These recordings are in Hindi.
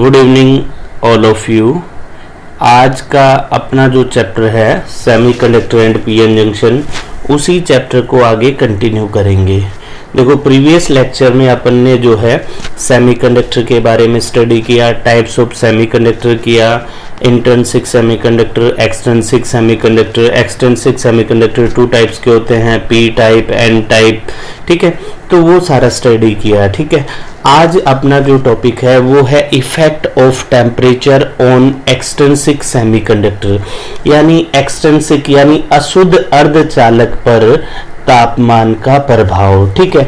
Good evening all of you. आज का अपना जो चैप्टर है सेमीकंडक्टर एंड पीएन जंक्शन, उसी चैप्टर को आगे कंटिन्यू करेंगे। देखो प्रीवियस लेक्चर में अपन ने जो है सेमीकंडक्टर के बारे में स्टडी किया, टाइप्स ऑफ सेमीकंडक्टर किया, intrinsic semiconductor, extrinsic semiconductor. Extrinsic semiconductor two types के होते हैं, पी टाइप, एन टाइप, ठीक है। तो वो सारा स्टडी किया, ठीक है। आज अपना जो टॉपिक है वो है effect of temperature on extrinsic semiconductor, यानी एक्सट्रिंसिक यानी अशुद्ध अर्धचालक पर तापमान का प्रभाव, ठीक है।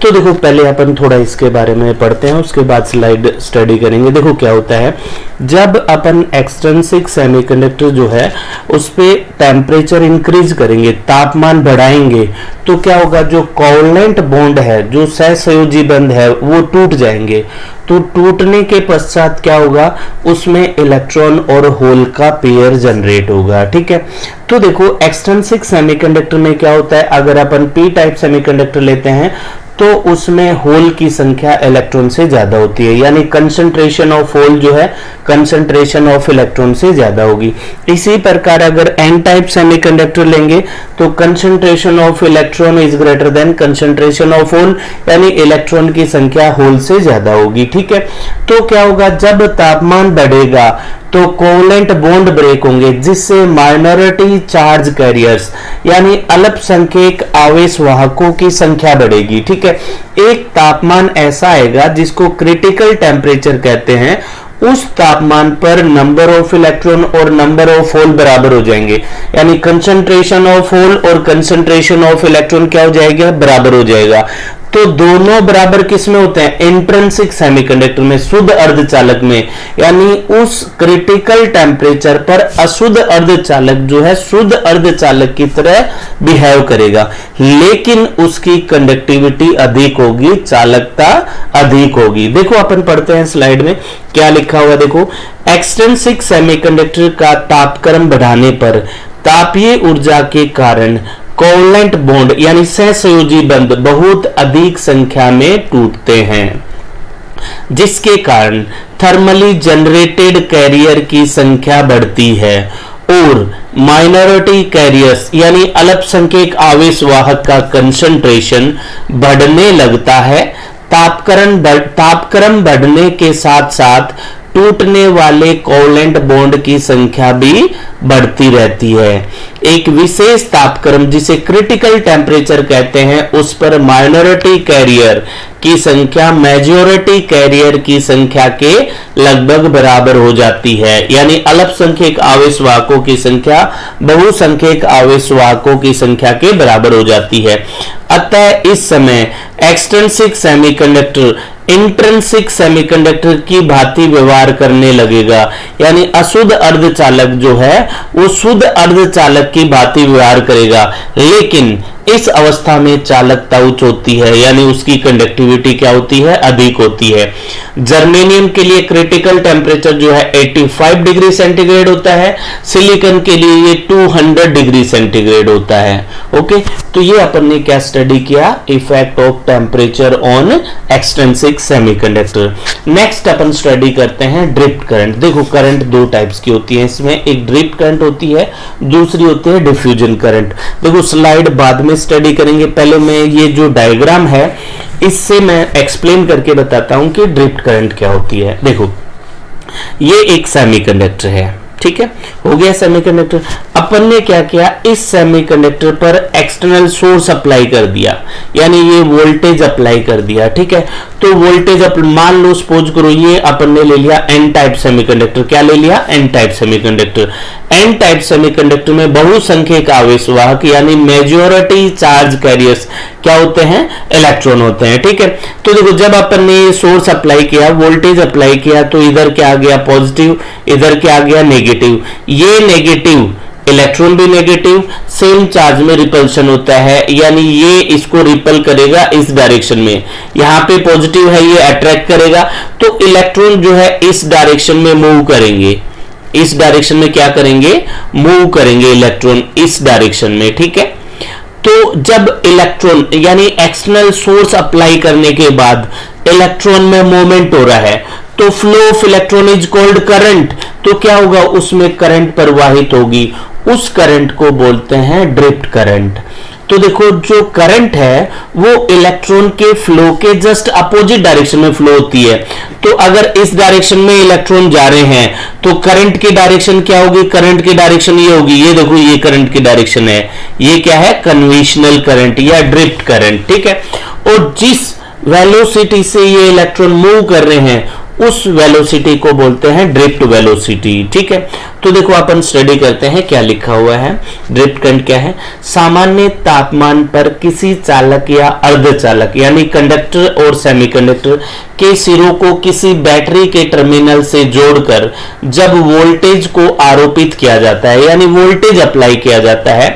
तो देखो पहले अपन थोड़ा इसके बारे में पढ़ते हैं, उसके बाद स्लाइड स्टडी करेंगे। देखो क्या होता है, जब अपन एक्सट्रिंसिक सेमीकंडक्टर जो है उस पे टेम्परेचर इंक्रीज करेंगे, तापमान बढ़ाएंगे, तो क्या होगा, जो कोवलेंट बॉन्ड है, जो सहसंयोजी बंध है, वो टूट जाएंगे। तो टूटने के पश्चात क्या होगा, उसमें इलेक्ट्रॉन और होल का पेयर जनरेट होगा, ठीक है। तो देखो एक्सट्रिंसिक सेमीकंडक्टर में क्या होता है, अगर अपन पी टाइप सेमीकंडक्टर लेते हैं तो उसमें होल की संख्या इलेक्ट्रॉन से ज्यादा होती है, यानी कंसंट्रेशन ऑफ होल जो है कंसंट्रेशन ऑफ इलेक्ट्रॉन से ज्यादा होगी। इसी प्रकार अगर एन टाइप सेमीकंडक्टर लेंगे तो concentration of electron is greater than concentration of hole, यानी इलेक्ट्रॉन की संख्या होल से ज्यादा होगी, ठीक है। तो क्या होगा, जब तापमान बढ़ेगा तो कोवलेंट बॉन्ड ब्रेक होंगे, जिससे माइनॉरिटी चार्ज कैरियर्स यानी अल्पसंख्यक आवेश वाहकों की संख्या बढ़ेगी, ठीक है। एक तापमान ऐसा आएगा जिसको क्रिटिकल टेम्परेचर कहते हैं, उस तापमान पर नंबर ऑफ इलेक्ट्रॉन और नंबर ऑफ होल बराबर हो जाएंगे, यानी कंसंट्रेशन ऑफ होल और कंसंट्रेशन ऑफ इलेक्ट्रॉन क्या हो जाएगा, बराबर हो जाएगा। तो दोनों बराबर किस में होते हैं, इंट्रिंसिक सेमीकंडक्टर में, शुद्ध अर्धचालक में, यानी उस क्रिटिकल टेम्परेचर पर अशुद्ध अर्धचालक जो है शुद्ध अर्धचालक की तरह बिहेव करेगा, लेकिन उसकी कंडक्टिविटी अधिक होगी, चालकता अधिक होगी। देखो अपन पढ़ते हैं स्लाइड में क्या लिखा हुआ, देखो एक्सट्रिंसिक सेमीकंडक्टर का तापक्रम बढ़ाने पर तापीय ऊर्जा के कारण कोवलेंट बॉन्ड यानी सहसंयोजी बंध बहुत अधिक संख्या में टूटते हैं, जिसके कारण थर्मली जनरेटेड कैरियर की संख्या बढ़ती है और माइनॉरिटी कैरियर्स यानी अल्पसंख्यक आवेश वाहक का कंसंट्रेशन बढ़ने लगता है। तापक्रम बढ़ने के साथ साथ टूटने वाले कोवलेंट बॉन्ड की संख्या भी बढ़ती रहती है। एक विशेष तापक्रम जिसे क्रिटिकल टेम्परेचर कहते हैं, उस पर माइनॉरिटी कैरियर की संख्या मेजॉरिटी कैरियर की संख्या के लगभग बराबर हो जाती है, यानी अल्पसंख्यक आवेश वाहकों की संख्या बहुसंख्यक आवेश वाहकों की संख्या के बराबर हो जाती है। अतः इस समय एक्सट्रिंसिक सेमीकंडक्टर इंट्रिंसिक सेमीकंडक्टर की भांति व्यवहार करने लगेगा, यानी अशुद्ध अर्धचालक जो है वो शुद्ध अर्धचालक की भांति व्यवहार करेगा, लेकिन इस अवस्था में चालकता उच्च होती है, यानी उसकी कंडक्टिविटी क्या होती है, अधिक होती है। जर्मेनियम के लिए क्रिटिकल टेम्परेचर जो है 85 डिग्री सेंटीग्रेड होता है, सिलिकॉन के लिए ये 200 डिग्री सेंटीग्रेड होता है। ओके, तो ये अपन ने क्या स्टडी किया, effect of temperature on extrinsic semiconductor. Next upon study करते हैं ड्रिफ्ट करंट। देखो करंट दो टाइप्स की होती है, इसमें एक ड्रिफ्ट करंट होती है, दूसरी होती है डिफ्यूजन करंट। देखो स्लाइड बाद में स्टडी करेंगे, पहले मैं ये जो डायग्राम है इससे मैं एक्सप्लेन करके बताता हूं कि ड्रिफ्ट करंट क्या होती है। देखो ये एक सेमीकंडक्टर है, ठीक है, हो गया सेमीकंडक्टर। अपन ने क्या किया, इस सेमीकंडक्टर पर एक्सटर्नल सोर्स अप्लाई कर दिया, यानी ये वोल्टेज अप्लाई कर दिया, ठीक है। तो वोल्टेज मान लो सपोज करो ये अपन ने ले लिया एन टाइप सेमीकंडक्टर। क्या ले लिया, N type semiconductor. N type semiconductor में बहुसंख्यक आवेश वाहक यानी मेजॉरिटी चार्ज कैरियर्स क्या होते हैं, इलेक्ट्रॉन होते हैं, ठीक है। तो देखो जब अपन ने सोर्स अप्लाई किया, वोल्टेज अप्लाई किया, तो इधर क्या आ गया, पॉजिटिव, इधर क्या आ गया, नेगेटिव। ये नेगेटिव, इलेक्ट्रॉन भी नेगेटिव, सेम चार्ज में रिपल्शन होता है, यानी ये इसको रिपल करेगा इस डायरेक्शन में, यहाँ पे पॉजिटिव है, ये अट्रैक्ट करेगा, तो इलेक्ट्रॉन जो है इस डायरेक्शन में मूव करेंगे, इस डायरेक्शन में क्या करेंगे, मूव करेंगे इलेक्ट्रॉन इस डायरेक्शन में, ठीक है। तो जब इलेक्ट्रॉन यानी एक्सटर्नल सोर्स अप्लाई करने के बाद इलेक्ट्रॉन में मूवमेंट हो रहा है, तो flow of electron is called current. तो क्या होगा, उसमें करंट प्रवाहित होगी, उस करंट को बोलते हैं ड्रिफ्ट करंट। तो देखो जो करंट है वो इलेक्ट्रॉन के फ्लो के जस्ट अपोजिट डायरेक्शन में फ्लो होती है। तो अगर इस डायरेक्शन में इलेक्ट्रॉन जा रहे हैं तो करंट की डायरेक्शन क्या होगी, करंट की डायरेक्शन ये होगी, ये देखो ये करंट की डायरेक्शन है, ये क्या है, कन्वेंशनल करंट या ड्रिफ्ट करंट, ठीक है। और जिस वेलोसिटी से ये इलेक्ट्रॉन मूव कर रहे हैं उस वेलोसिटी को बोलते हैं ड्रिफ्ट वेलोसिटी, ठीक है। तो देखो अपन स्टडी करते हैं क्या लिखा हुआ है। ड्रिफ्ट करंट क्या है, सामान्य तापमान पर किसी चालक या अर्धचालक यानी कंडक्टर और सेमीकंडक्टर के सिरों को किसी बैटरी के टर्मिनल से जोड़कर जब वोल्टेज को आरोपित किया जाता है यानी वोल्टेज अप्लाई किया जाता है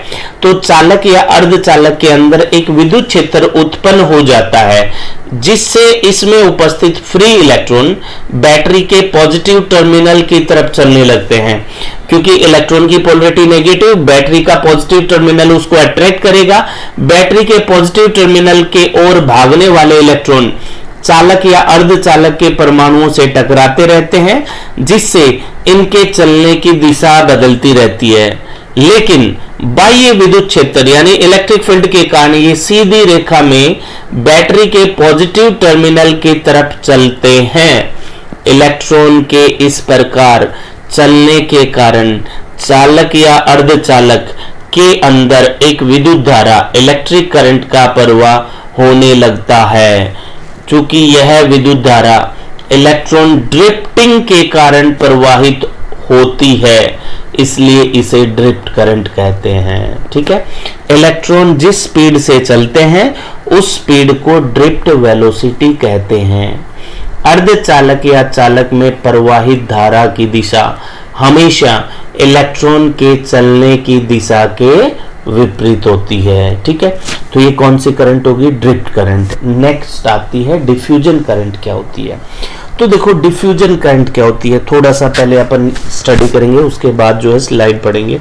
तो चालक या अर्धचालक के अंदर एक विद्युत क्षेत्र उत्पन्न हो जाता है जिससे इसमें उपस्थित फ्री इलेक्ट्रॉन बैटरी के पॉजिटिव टर्मिनल की तरफ चलने लगते हैं। क्योंकि इलेक्ट्रॉन की पोलरिटी नेगेटिव, बैटरी का पॉजिटिव टर्मिनल उसको अट्रैक्ट करेगा। बैटरी के पॉजिटिव टर्मिनल के ओर भागने वाले इलेक्ट्रॉन चालक या अर्धचालक के परमाणुओं से टकराते रहते हैं जिससे इनके चलने की दिशा बदलती रहती है। लेकिन बाह्य विद्युत क्षेत्र यानी इलेक्ट्रिक फील्ड के कारण ये सीधी रेखा में बैटरी के पॉजिटिव टर्मिनल की तरफ चलते हैं। इलेक्ट्रॉन के इस प्रकार चलने के कारण चालक या अर्धचालक के अंदर एक विद्युत धारा इलेक्ट्रिक करंट का प्रवाह होने लगता है। चूंकि यह विद्युत धारा इलेक्ट्रॉन ड्रिफ्टिंग के कारण प्रवाहित होती है इसलिए इसे ड्रिफ्ट करंट कहते हैं, ठीक है। इलेक्ट्रॉन जिस स्पीड से चलते हैं उस स्पीड को ड्रिफ्ट वेलोसिटी कहते हैं। अर्धचालक या चालक में प्रवाहित धारा की दिशा हमेशा इलेक्ट्रॉन के चलने की दिशा के विपरीत होती है, ठीक है। तो ये कौन सी करंट होगी, ड्रिफ्ट करंट। नेक्स्ट आती है डिफ्यूजन करंट क्या होती है। तो देखो डिफ्यूजन करंट क्या होती है, थोड़ा सा पहले अपन स्टडी करेंगे उसके बाद जो है स्लाइड पढ़ेंगे।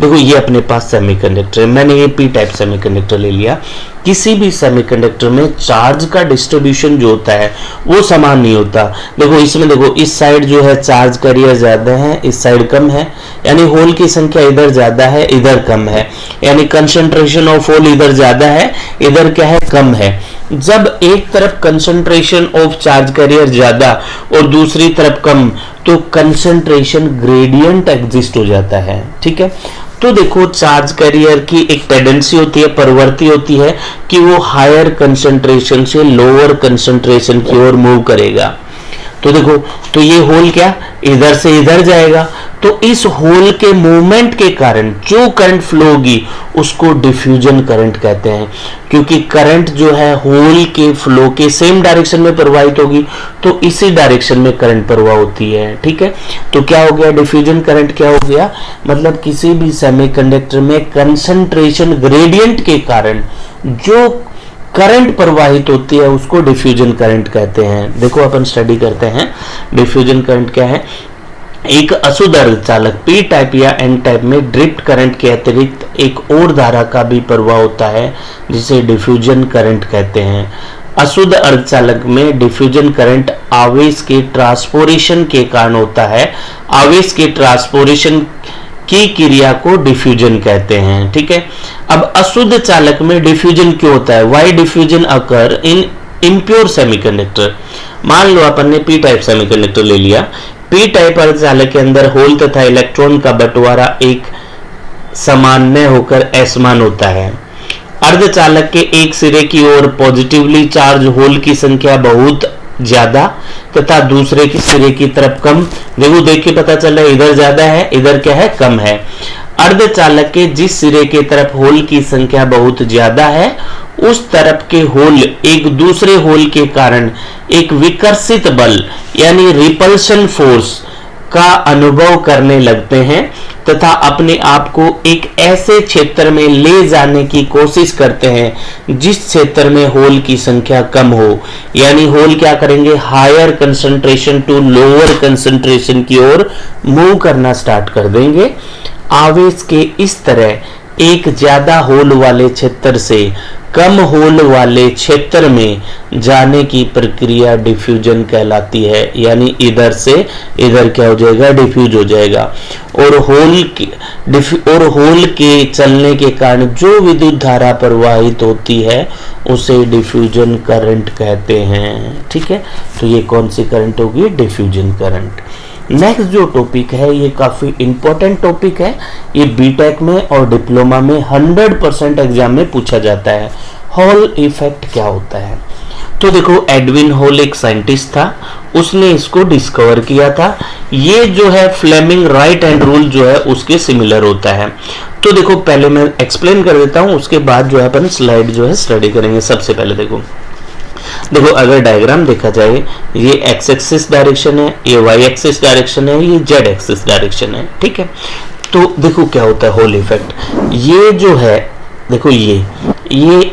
देखो ये अपने पास सेमीकंडक्टर है, मैंने ये पी टाइप सेमीकंडक्टर ले लिया। किसी भी सेमीकंडक्टर में चार्ज का डिस्ट्रीब्यूशन जो होता है वो समान नहीं होता। देखो इसमें देखो इस साइड जो है चार्ज कैरियर ज्यादा है, इस साइड कम है, यानी होल की संख्या इधर ज्यादा है इधर कम है, यानी कंसंट्रेशन ऑफ होल इधर ज्यादा है इधर क्या है, कम है। जब एक तरफ कंसंट्रेशन ऑफ चार्ज कैरियर ज्यादा और दूसरी तरफ कम तो कंसंट्रेशन ग्रेडियंट एग्जिस्ट हो जाता है, ठीक है। तो देखो चार्ज कैरियर की एक टेंडेंसी होती है, प्रवृत्ति होती है कि वो हायर कंसंट्रेशन से लोअर कंसंट्रेशन की ओर मूव करेगा। तो देखो तो ये होल क्या इधर से इधर जाएगा, तो इस होल के मूवमेंट के कारण जो करंट फ्लो होगी उसको डिफ्यूजन करंट कहते हैं। क्योंकि करंट जो है होल के फ्लो के सेम डायरेक्शन में प्रवाहित होगी तो इसी डायरेक्शन में करंट प्रवाह होती है, ठीक है। तो क्या हो गया डिफ्यूजन करंट, क्या हो गया मतलब किसी भी सेमीकंडक्टर में कंसंट्रेशन ग्रेडियंट के कारण जो करंट प्रवाहित होती है उसको डिफ्यूजन करंट कहते हैं। देखो अपन स्टडी करते हैं डिफ्यूजन करंट क्या है। एक अशुद्ध अर्धचालक पी टाइप या एन टाइप में ड्रिफ्ट करंट के अतिरिक्त एक और धारा का भी प्रवाह होता है जिसे डिफ्यूजन करंट कहते हैं। अशुद्ध अर्धचालक में डिफ्यूजन करंट आवेश के ट्रांसपोरेशन के कारण होता है। आवेश के ट्रांसपोरेशन की क्रिया को डिफ्यूजन कहते हैं, ठीक है। अब अशुद्ध चालक में डिफ्यूजन क्यों होता है, why diffusion occur in impure semiconductor. मान लो अपन ने पी टाइप सेमीकंडक्टर ले लिया। पी टाइप अर्धचालक के अंदर होल तथा इलेक्ट्रॉन का बंटवारा एक सामान्य होकर असमान होता है। अर्धचालक के एक सिरे की ओर पॉजिटिवली चार्ज होल की संख्या बहुत ज्यादा तथा दूसरे के सिरे की तरफ कम। देखो देख के पता चल रहा है इधर ज्यादा है इधर क्या है, कम है। अर्धचालक के जिस सिरे के तरफ होल की संख्या बहुत ज्यादा है उस तरफ के होल एक दूसरे होल के कारण एक विकर्षित बल यानी रिपल्शन फोर्स का अनुभव करने लगते हैं तथा अपने आप को एक ऐसे क्षेत्र में ले जाने की कोशिश करते हैं जिस क्षेत्र में होल की संख्या कम हो। यानी होल क्या करेंगे, higher concentration to lower concentration की ओर मूव करना स्टार्ट कर देंगे। आवेश के इस तरह एक ज्यादा होल वाले क्षेत्र से कम होल वाले क्षेत्र में जाने की प्रक्रिया डिफ्यूजन कहलाती है। यानी इधर से इधर क्या हो जाएगा, डिफ्यूज हो जाएगा। और होल के चलने के कारण जो विद्युत धारा प्रवाहित होती है उसे डिफ्यूजन करंट कहते हैं। ठीक है, तो ये कौन सी करंट होगी, डिफ्यूजन करंट। नेक्स्ट जो टॉपिक है ये काफी इंपॉर्टेंट टॉपिक है, ये बीटेक में और डिप्लोमा में 100% एग्जाम में पूछा जाता है। हॉल इफेक्ट क्या होता है? तो देखो, एडविन हॉल एक साइंटिस्ट था, उसने इसको डिस्कवर किया था। ये जो है फ्लेमिंग राइट हैंड रूल जो है उसके सिमिलर होता है। तो देखो, पहले मैं एक्सप्लेन कर देता हूं, उसके बाद जो है अपन स्लाइड जो है स्टडी करेंगे। सबसे पहले देखो, अगर डायग्राम देखा जाए, ये एक्स एक्सिस डायरेक्शन है, ये वाई एक्सिस डायरेक्शन है, ये जेड एक्सिस डायरेक्शन है। ठीक है, तो देखो क्या होता है हॉल इफेक्ट। ये जो है देखो, ये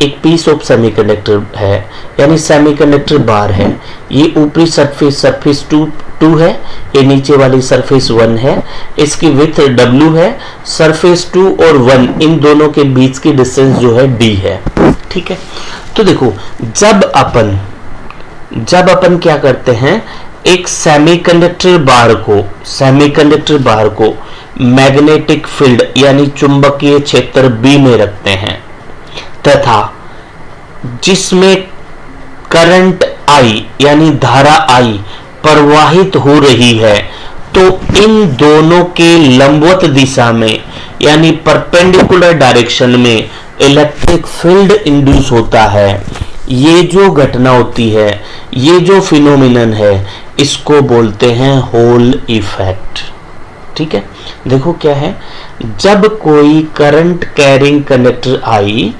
एक पीस ऑफ सेमीकंडक्टर है, यानी सेमीकंडक्टर बार है। ये ऊपरी सरफेस 2 है, ये नीचे वाली सरफेस 1 है। इसकी विड्थ W है। सरफेस 2 और 1 इन दोनों के बीच की डिस्टेंस जो है D है। ठीक है, तो देखो, जब अपन क्या करते हैं, एक सेमीकंडक्टर बार को मैग्नेटिक फील्ड यानी चुंबकीय क्षेत्र B में रखते हैं तथा जिसमें करंट I यानी धारा I प्रवाहित हो रही है, तो इन दोनों के लंबवत दिशा में यानी परपेंडिकुलर डायरेक्शन में इलेक्ट्रिक फील्ड इंड्यूस होता है। ये जो घटना होती है, ये जो फिनोमिनन है, इसको बोलते हैं हॉल इफेक्ट। ठीक है, देखो क्या है, जब कोई current carrying conductor I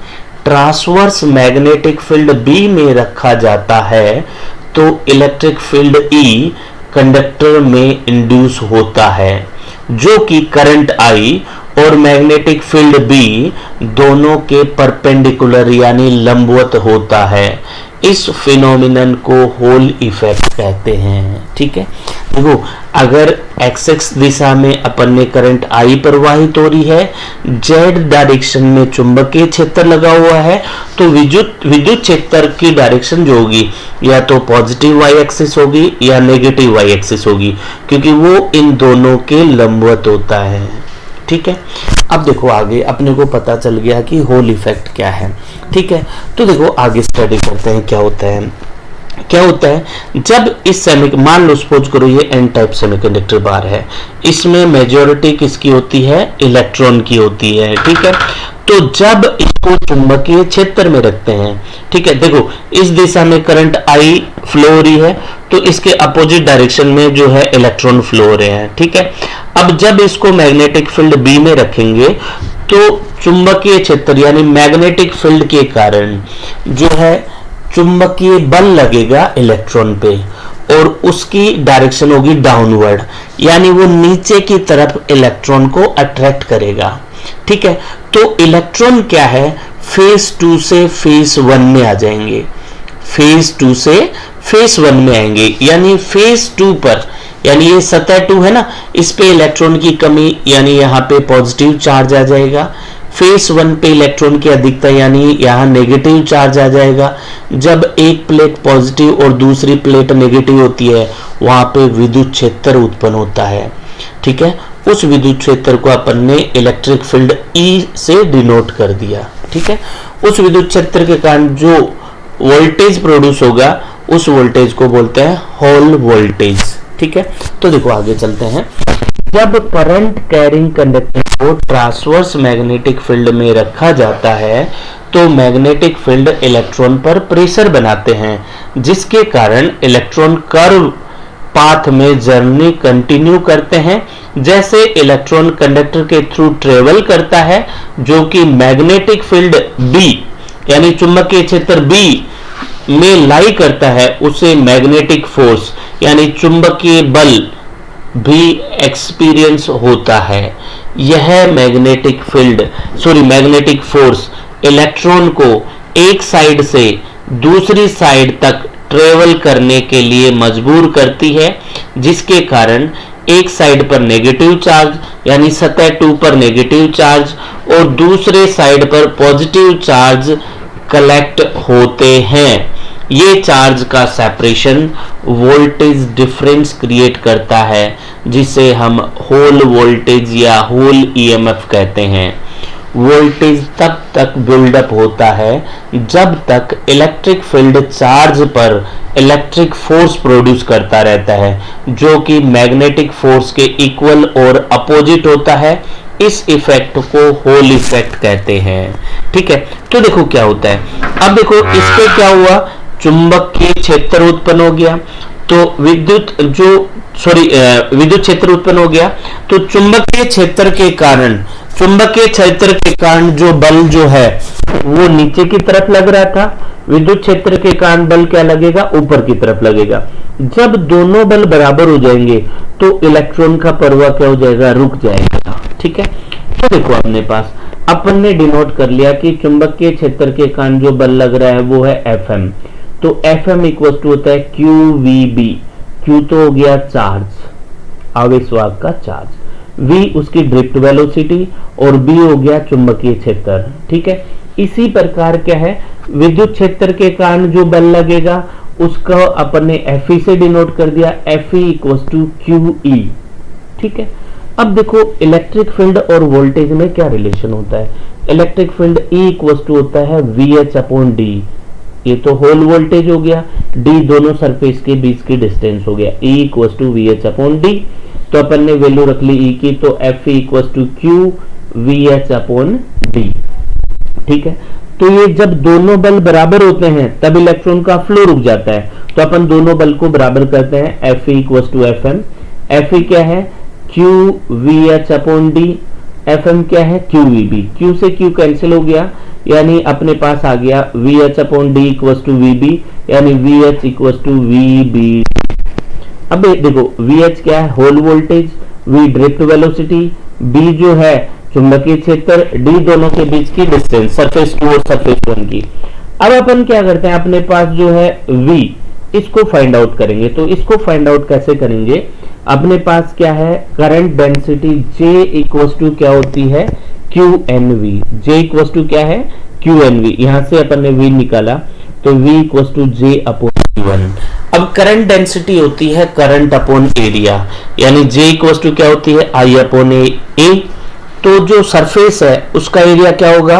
transverse magnetic field B में रखा जाता है तो इलेक्ट्रिक फील्ड E कंडक्टर में इंड्यूस होता है, जो कि करंट I और मैग्नेटिक फील्ड B दोनों के परपेंडिकुलर यानी लंबवत होता है। इस फिनोमिनन को हॉल इफेक्ट कहते हैं। ठीक है, देखो, अगर एक्स दिशा में अपन ने करंट I प्रवाहित हो रही है, जेड डायरेक्शन में चुंबकीय क्षेत्र लगा हुआ है, तो विद्युत क्षेत्र की डायरेक्शन जो होगी या तो पॉजिटिव वाई एक्सिस होगी या नेगेटिव वाई एक्सिस होगी, क्योंकि वो इन दोनों के लंबवत होता है। ठीक है, अब देखो आगे अपने को पता चल गया कि हॉल इफेक्ट क्या है। ठीक है, तो देखो आगे स्टडी करते हैं क्या होता है जब इस मान लो सपोज करो ये एन टाइप सेमीकंडक्टर बार है, इसमें मेजॉरिटी किसकी होती है, इलेक्ट्रॉन की होती है। ठीक है, तो जब इसको चुंबकीय क्षेत्र में रखते हैं, ठीक है, देखो इस दिशा में करंट I फ्लो हो रही है, तो इसके अपोजिट डायरेक्शन में जो है इलेक्ट्रॉन फ्लो हो रहे हैं। ठीक है, अब जब इसको मैग्नेटिक फील्ड B में रखेंगे तो चुंबकीय क्षेत्र यानी मैग्नेटिक फील्ड के कारण जो है चुंबकीय बल लगेगा इलेक्ट्रॉन पे और उसकी डायरेक्शन होगी डाउनवर्ड, यानी वो नीचे की तरफ इलेक्ट्रॉन को अट्रैक्ट करेगा। ठीक है, तो इलेक्ट्रॉन क्या है, फेज 2 से फेज 1 में आ जाएंगे, फेज 2 से फेज 1 में आएंगे, यानी फेज 2 पर, यानी ये सतह 2 है ना, इस पे इलेक्ट्रॉन की कमी यानी यहाँ पे पॉजिटिव चार्ज आ जाएगा। फेज 1 पे इलेक्ट्रॉन की अधिकता यानी यहाँ नेगेटिव चार्ज आ जाएगा। जब एक प्लेट पॉजिटिव और दूसरी प्लेट नेगेटिव होती है, वहां पे विद्युत क्षेत्र उत्पन्न होता है। ठीक है, उस विद्युत क्षेत्र को अपन ने इलेक्ट्रिक फील्ड E से डिनोट कर दिया। ठीक है, उस विद्युत क्षेत्र के कारण जो वोल्टेज प्रोड्यूस होगा उस वोल्टेज को बोलते हैं हॉल वोल्टेज। ठीक है, तो देखो आगे चलते हैं। जब करंट कैरिंग कंडक्टर को ट्रांसवर्स मैग्नेटिक फील्ड में रखा जाता है तो मैग्नेटिक फील्ड इलेक्ट्रॉन पर प्रेशर बनाते हैं, जिसके कारण इलेक्ट्रॉन कर्व पाथ में जर्नी कंटिन्यू करते हैं। जैसे इलेक्ट्रॉन कंडक्टर के थ्रू ट्रेवल करता है, जो कि मैग्नेटिक फील्ड B यानी चुंबकीय क्षेत्र B में लाई करता है, उसे मैग्नेटिक फोर्स यानी चुंबकीय बल भी एक्सपीरियंस होता है। यह मैग्नेटिक फोर्स इलेक्ट्रॉन को एक साइड से दूसरी साइड तक ट्रेवल करने के लिए मजबूर करती है, जिसके कारण एक साइड पर नेगेटिव चार्ज यानी सतह 2 पर नेगेटिव चार्ज और दूसरे साइड पर पॉजिटिव चार्ज कलेक्ट होते हैं। ये चार्ज का सेपरेशन वोल्टेज डिफरेंस क्रिएट करता है, जिसे हम होल वोल्टेज या होल ईएमएफ कहते हैं। वोल्टेज तब तक बिल्डअप होता है जब तक इलेक्ट्रिक फील्ड चार्ज पर इलेक्ट्रिक फोर्स प्रोड्यूस करता रहता है, जो कि मैग्नेटिक फोर्स के इक्वल और अपोजिट होता है। इस इफेक्ट को होल इफेक्ट कहते हैं। ठीक है, तो देखो क्या होता है। अब देखो इससे क्या हुआ, चुंबकीय क्षेत्र उत्पन्न हो गया, तो विद्युत क्षेत्र उत्पन्न हो गया। तो चुंबकीय क्षेत्र के कारण जो बल जो है वो नीचे की तरफ लग रहा था, विद्युत क्षेत्र के कारण बल क्या लगेगा, ऊपर की तरफ लगेगा। जब दोनों बल बराबर हो जाएंगे तो इलेक्ट्रॉन का प्रवाह क्या हो जाएगा, रुक जाएगा। ठीक है, तो देखो अपने पास अपन ने डिनोट कर लिया कि चुंबकीय क्षेत्र के कारण जो बल लग रहा है वो है Fm। तो Fm इक्वल टू होता है QVB। Q तो हो गया चार्ज, आवेशवाहक का चार्ज, V उसकी ड्रिफ्ट वेलोसिटी और B हो गया चुंबकीय क्षेत्र। ठीक है, इसी प्रकार क्या है, विद्युत क्षेत्र के कारण जो बल लगेगा उसका अपन ने Fe से डिनोट कर दिया, Fe इक्वल टू QE। ठीक है, अब देखो इलेक्ट्रिक फील्ड और वोल्टेज में क्या रिलेशन होता है। Electric field E equal to होता है VH अपॉन D। ये तो होल वोल्टेज हो गया, D दोनों सरफेस के बीच की डिस्टेंस हो गया, E equal to VH upon D। तो अपन ने वैल्यू रख ली E की, तो Fe equal to Q VH upon D। ठीक है, तो ये जब दोनों बल बराबर होते हैं तब इलेक्ट्रॉन का फ्लो रुक जाता है। तो अपन दोनों बल को बराबर करते हैं, Fe equal to Fm। Fe क्या है, Q VH upon D। Fm क्या है, QVB। Q से Q कैंसिल हो गया, यानी अपने पास आ गया VH upon D equal to VB, यानी VH इक्वल टू VB। अब देखो VH क्या है, hole voltage, V drift velocity, B जो है चुंबकीय क्षेत्र, D दोनों के बीच की डिस्टेंस सरफेस 2 और सरफेस 1 की। अब अपन क्या करते हैं, अपने पास जो है V, इसको फाइंड आउट करेंगे। तो इसको फाइंड आउट कैसे करेंगे, अपने पास क्या है, current density J equal to क्या होती है, QNV। J इक्वल टू क्या है, QNV। यहां से अपन ने V निकाला, तो V equal to J upon V1। अब करंट डेंसिटी होती है करंट अपॉन एरिया, यानी J इक्वल टू क्या होती है, I अपॉन A। तो जो सरफेस है उसका एरिया क्या होगा,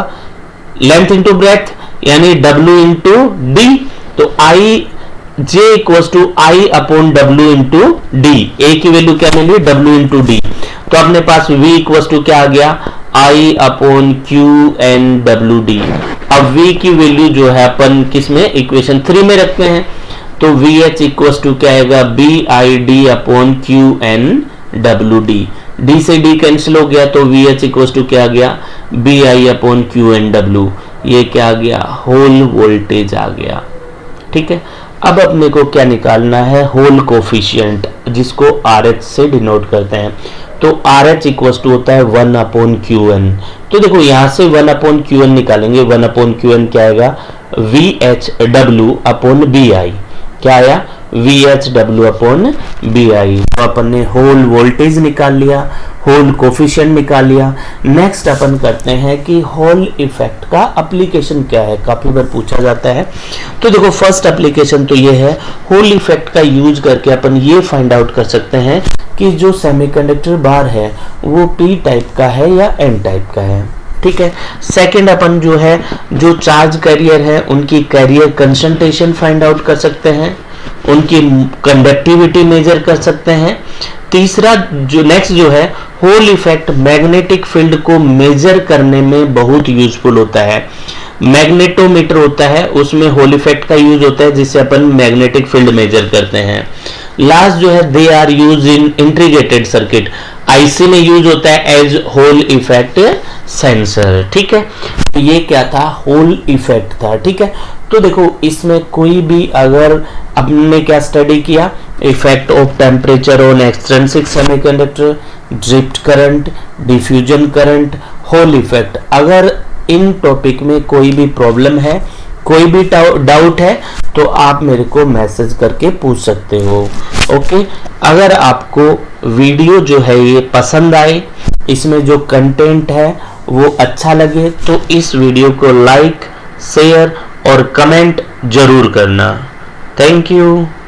लेंथ इंटू ब्रेथ, यानी W इंटू D। तो J equal to I upon W into D। A की वैल्यू क्या मिली, W इंटू D। तो अपने पास V इक्वल टू क्या आ गया, I अपॉन QNWD। अब V की वैल्यू जो है अपन किसमें, इक्वेशन 3 में रखते हैं। तो VH इक्वल टू क्या आएगा, BID अपॉन QNWD। D से D कैंसिल हो गया, तो VH इक्वल टू क्या आ गया, BI अपॉन QNW। ये क्या आ गया, होल वोल्टेज आ गया। ठीक है, अब अपने को क्या निकालना है, होल कोफिशिएंट, जिसको RH से डिनोट करते हैं। तो RH इक्वल टू होता है 1 अपॉन QN। तो देखो यहां से 1 अपॉन QN निकालेंगे, 1 अपॉन QN क्या आएगा, VHW अपॉन BI। क्या आया, VHW अपॉन BI। तो अपन ने होल वोल्टेज निकाल लिया, होल कोफिशिएंट निकाल लिया। नेक्स्ट अपन करते हैं कि होल इफेक्ट का एप्लीकेशन क्या है, काफी बार पूछा जाता है। तो देखो फर्स्ट एप्लीकेशन तो ये है, होल इफेक्ट का यूज करके अपन ये फाइंड आउट कर सकते हैं कि जो सेमीकंडक्टर बार है वो P टाइप का है या N टाइप का है। ठीक है, सेकंड अपन जो है, जो चार्ज कैरियर है उनकी कैरियर कंसंट्रेशन फाइंड आउट कर सकते हैं, उनकी कंडक्टिविटी मेजर कर सकते हैं। तीसरा जो नेक्स्ट जो है, होल इफेक्ट मैग्नेटिक फील्ड को मेजर करने में बहुत यूजफुल होता है। मैग्नेटोमीटर होता है, उसमें होल इफेक्ट का यूज होता है, जिससे अपन मैग्नेटिक फील्ड मेजर करते हैं। लास्ट जो है, they are use in integrated circuit, IC में यूज होता है एज होल इफेक्ट सेंसर। ठीक है, ये क्या था, होल इफेक्ट था। ठीक है, तो देखो इसमें कोई भी अगर आपने क्या स्टडी किया, effect of temperature on extrinsic semiconductor, drift current, diffusion current, Hall effect. अगर इन टॉपिक में कोई भी प्रॉब्लम है, कोई भी डाउट है, तो आप मेरे को मैसेज करके पूछ सकते हो। ओके, अगर आपको वीडियो जो है ये पसंद आए, इसमें जो कंटेंट है वो अच्छा लगे, तो इस वीडियो को लाइक शेयर और कमेंट जरूर करना। Thank you.